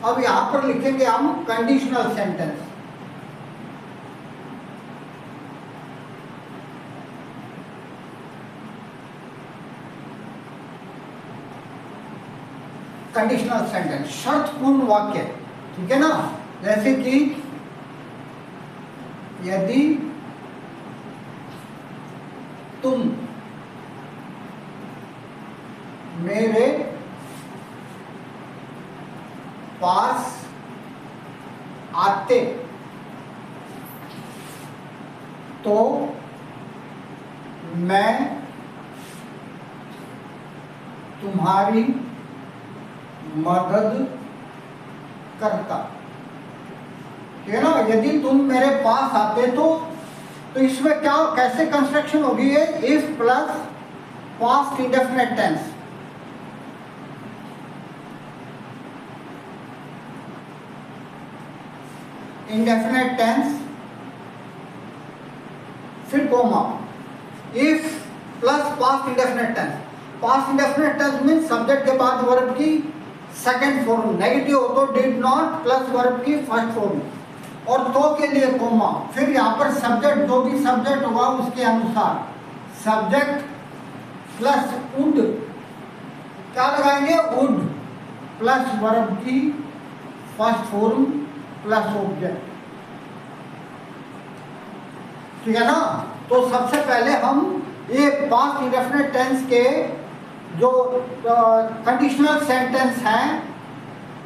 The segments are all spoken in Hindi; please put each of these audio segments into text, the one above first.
अब यहां पर लिखेंगे हम कंडीशनल सेंटेंस। कंडीशनल सेंटेंस शर्तपूर्ण वाक्य, ठीक है ना। जैसे कि यदि तुम मेरे पास आते तो मैं तुम्हारी मदद करता, ठीक है ना। यदि तुम मेरे पास आते तो इसमें क्या कैसे कंस्ट्रक्शन होगी है, if plus past indefinite tense. Indefinite tense फिर comma, if plus past indefinite tense. Past indefinite tense mean subject के बाद वर्ब की सेकंड फॉर्म, नेगेटिव हो तो डिड नॉट प्लस वर्ब की फर्स्ट फॉर्म, और तो के लिए कोमा। फिर यहाँ पर सब्जेक्ट, जो भी सब्जेक्ट होगा उसके अनुसार सब्जेक्ट प्लस वुड, क्या लगाएंगे, वुड प्लस वर्ब की फर्स्ट फॉर्म प्लस ऑब्जेक्ट, ठीक है ना। तो सबसे पहले हम ये पास्ट इंडेफिनिट टेंस के जो कंडीशनल सेंटेंस हैं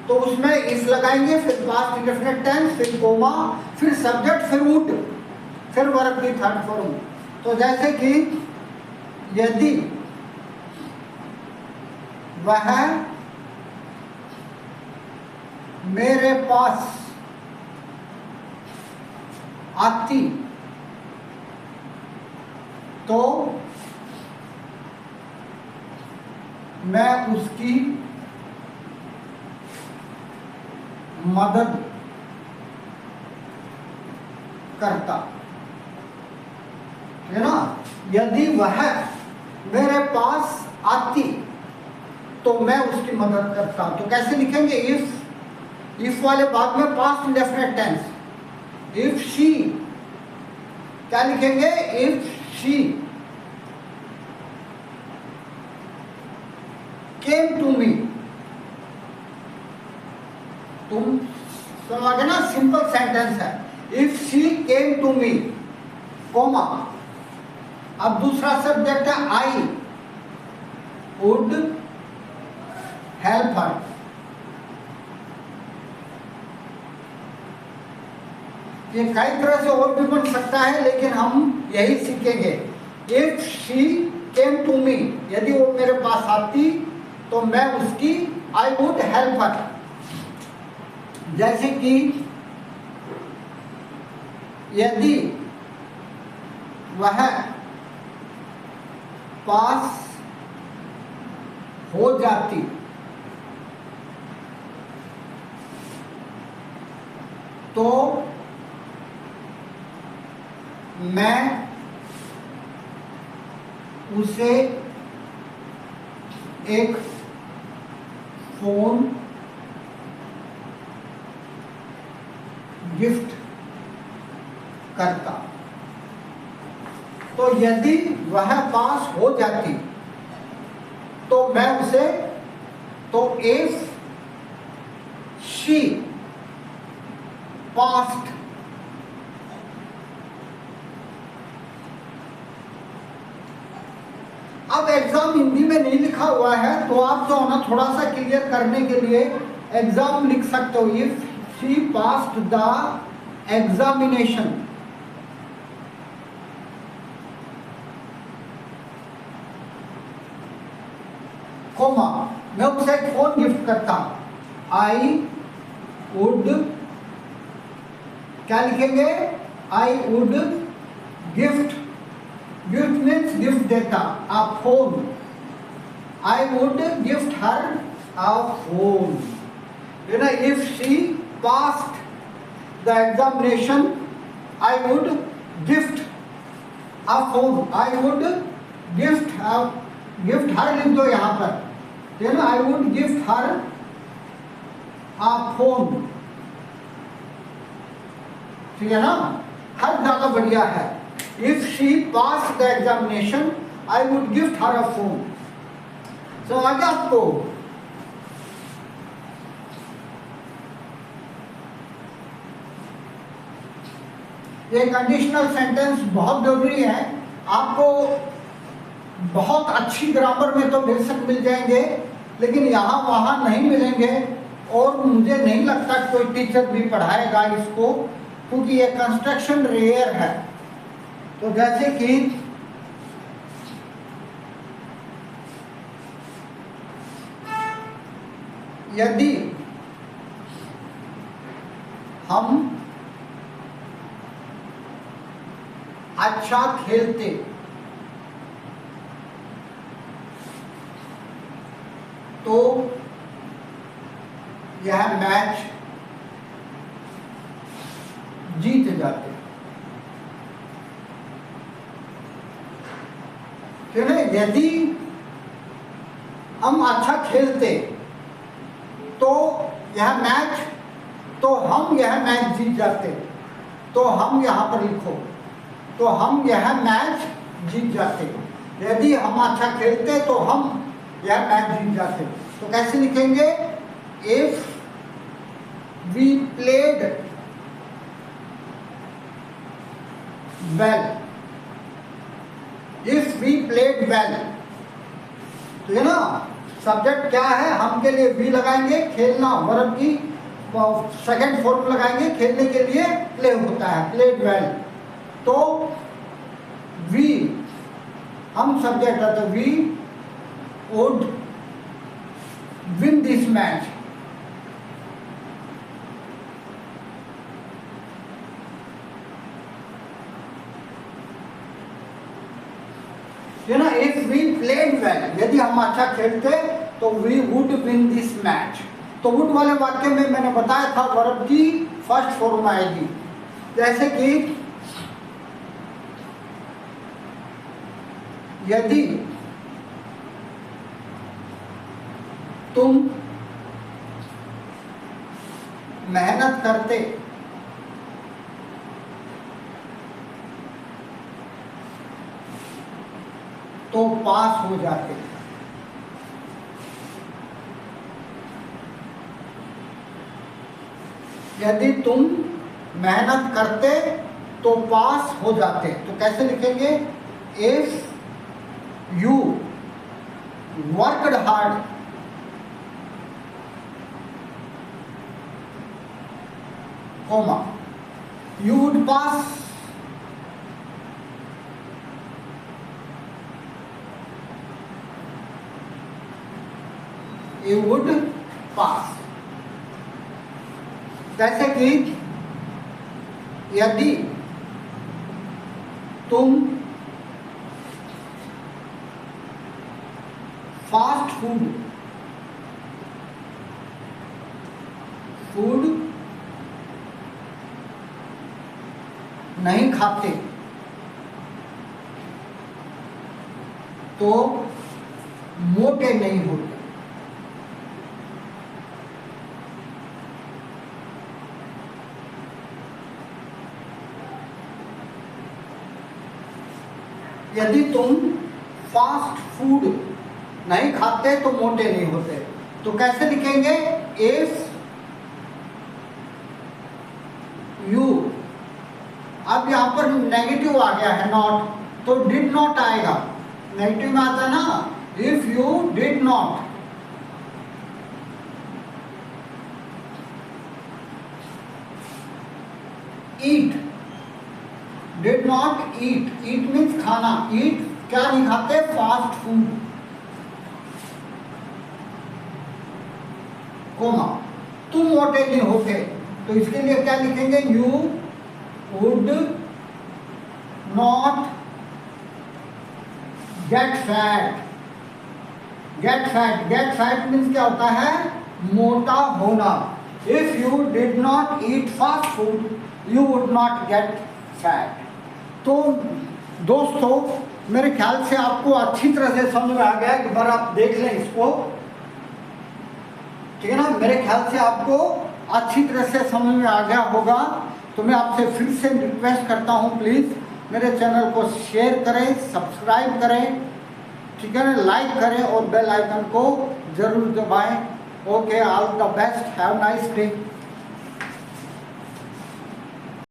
तो उसमें इफ लगाएंगे, फिर पास्ट इंडेफिनिट टेंस, फिर कोमा, फिर सब्जेक्ट, फिर वुड, फिर वर्ब की थर्ड फॉर्म। तो जैसे कि यदि वह मेरे पास आती तो मैं उसकी मदद करता, है ना। यदि वह मेरे पास आती तो मैं उसकी मदद करता, तो कैसे लिखेंगे, इफ वाले बाद में past indefinite tense. If she, क्या लिखेंगे, if she came to me, तुम समझ ना, सिंपल सेंटेंस है। If she came to me comma, अब दूसरा सब्जेक्ट है आई वुड हेल्प हर। ये कई तरह से और भी बन सकता है, लेकिन हम यही सीखेंगे। If she came to me, यदि वो मेरे पास आती तो मैं उसकी, आई वुड हेल्प हर। जैसे कि यदि वह पास हो जाती तो मैं उसे एक फोन गिफ्ट करता। तो यदि वह पास हो जाती तो मैं उसे, तो इफ शी पास्ट, अब एग्जाम हिंदी में नहीं लिखा हुआ है तो आप जो है ना थोड़ा सा क्लियर करने के लिए एग्जाम लिख सकते हो। If she passed the examination, comma, मैं उसे एक फोन गिफ्ट करता। आई वुड, क्या लिखेंगे, I would gift, gift means gift देता, a phone, I would gift her a phone, you know। If she passed the examination I would gift a phone, I would gift her लिख दो यहाँ पर, you know, I would gift her phone, ठीक है ना, हर ज्यादा बढ़िया है। If she pass the examination I would gift her a phone. तो आगे आपको ये कंडीशनल सेंटेंस बहुत जरूरी है। आपको बहुत अच्छी ग्रामर में तो बेशक मिल जाएंगे, लेकिन यहाँ वहाँ नहीं मिलेंगे, और मुझे नहीं लगता कोई टीचर भी पढ़ाएगा इसको, क्योंकि ये कंस्ट्रक्शन रेयर है। तो जैसे कि यदि हम अच्छा खेलते तो यह मैच जीत जाते, ठीक है। यदि हम अच्छा खेलते तो यह मैच, तो हम यह मैच जीत जाते। तो हम यहां पर लिखो, तो हम यह मैच जीत जाते। यदि हम अच्छा खेलते तो हम यह मैच जीत जाते। तो कैसे लिखेंगे? If we played well, if we played well, ठीक है ना। सब्जेक्ट क्या है? हम के लिए वी लगाएंगे, खेलना वर्ब की सेकंड फॉर्म लगाएंगे, खेलने के लिए प्ले होता है, प्लेड वेल। तो वी हम सब्जेक्ट है, तो we would win this match. है ना, इफ वी प्लेड वेल, यदि हम अच्छा खेलते तो we would win this match. तो वुड वाले वाक्य में मैंने बताया था वर्ब की फर्स्ट फॉर्म आएगी। जैसे कि यदि तुम मेहनत करते तो पास हो जाते। यदि तुम मेहनत करते तो पास हो जाते। तो कैसे लिखेंगे? If you worked hard comma you would pass, you would pass। जैसे कि यदि तुम फास्ट फूड नहीं खाते तो मोटे नहीं होते। यदि तुम फास्ट फूड नहीं खाते तो मोटे नहीं होते। तो कैसे लिखेंगे? इफ यू, अब यहां पर नेगेटिव आ गया है नॉट, तो डिड नॉट आएगा। नेगेटिव में आता है ना, if you did not eat, did not eat, eat means खाना, ईट क्या नहीं खाते? फास्ट फूड, कोमा तुम मोटे नहीं होते। तो इसके लिए क्या लिखेंगे? You would not get fat। get fat means क्या होता है? मोटा होना। if you did not eat fast food you would not get fat। तो दोस्तों मेरे ख्याल से आपको अच्छी तरह से समझ में आ गया। एक बार आप देख लें इसको। ठीक है ना। मेरे ख्याल से आपको अच्छी तरह से समझ में आ गया होगा। तो मैं आपसे फिर से रिक्वेस्ट करता हूँ, प्लीज़ मेरे चैनल को शेयर करें, सब्सक्राइब करें, ठीक है ना, लाइक करें और बेल आइकन को जरूर दबाएं। Okay, all the best, have nice day.